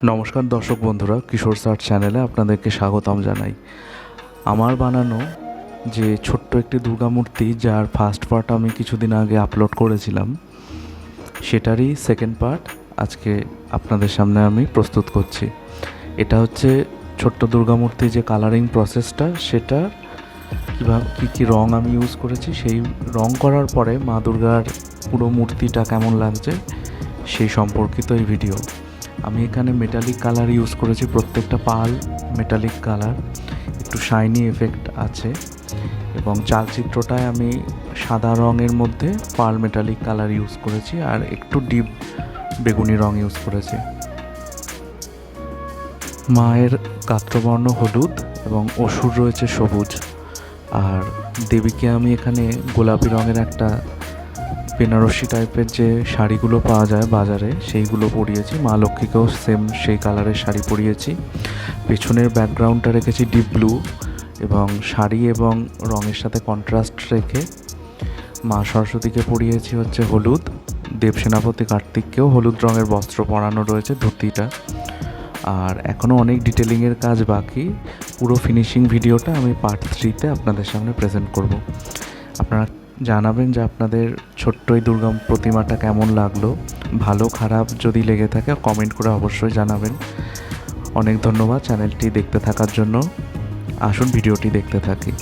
নমস্কার দর্শক বন্ধুরা, কিশোর স্যার চ্যানেলে আপনাদেরকে স্বাগতম জানাই। আমার বানানো যে ছোট্ট একটি দুর্গা মূর্তি, যার ফার্স্ট পার্ট আমি কিছুদিন আগে আপলোড করেছিলাম, সেটারই সেকেন্ড পার্ট আজকে আপনাদের সামনে আমি প্রস্তুত করছি। এটা হচ্ছে ছোট্ট দুর্গা মূর্তি যে কালারিং প্রসেসটা, সেটা কীভাবে কী রঙ আমি ইউজ করেছি, সেই রঙ করার পরে মা দুর্গার পুরো মূর্তিটা কেমন লাগছে সেই সম্পর্কিত এই ভিডিও। আমি এখানে মেটালিক কালার ইউজ করেছি, প্রত্যেকটা পাল মেটালিক কালার, একটু শাইনি এফেক্ট আছে, এবং চালচিত্রটায় আমি সাদা রঙের মধ্যে পাল মেটালিক কালার ইউজ করেছি আর একটু ডিপ বেগুনি রঙ ইউজ করেছি। মায়ের গাত্রবর্ণ হলুদ এবং অসুর রয়েছে সবুজ, আর দেবীকে আমি এখানে গোলাপি রঙের একটা বেনারসি টাইপের যে শাড়িগুলো পাওয়া যায় বাজারে, সেইগুলো পরিয়েছি। মা লক্ষ্মীকেও সেম সেই কালারের শাড়ি পরিয়েছি। পেছনের ব্যাকগ্রাউন্ডটা রেখেছি ডিপ ব্লু, এবং শাড়ি এবং রঙের সাথে কন্ট্রাস্ট রেখে মা সরস্বতীকে পরিয়েছি হচ্ছে হলুদ। দেব সেনাপতি কার্তিককেও হলুদ রঙের বস্ত্র পরানো রয়েছে, ধুতিটা। আর এখনও অনেক ডিটেলিংয়ের কাজ বাকি। পুরো ফিনিশিং ভিডিওটা আমি পার্ট 3-তে আপনাদের সামনে প্রেজেন্ট করব। আপনারা জানাবেন যে আপনাদের ছোট্ট এই দুর্গা প্রতিমাটা কেমন লাগলো। ভালো খারাপ যদি লেগে থাকে কমেন্ট করে অবশ্যই জানাবেন। অনেক ধন্যবাদ চ্যানেলটি দেখতে থাকার জন্য। আসুন ভিডিওটি দেখতে থাকি।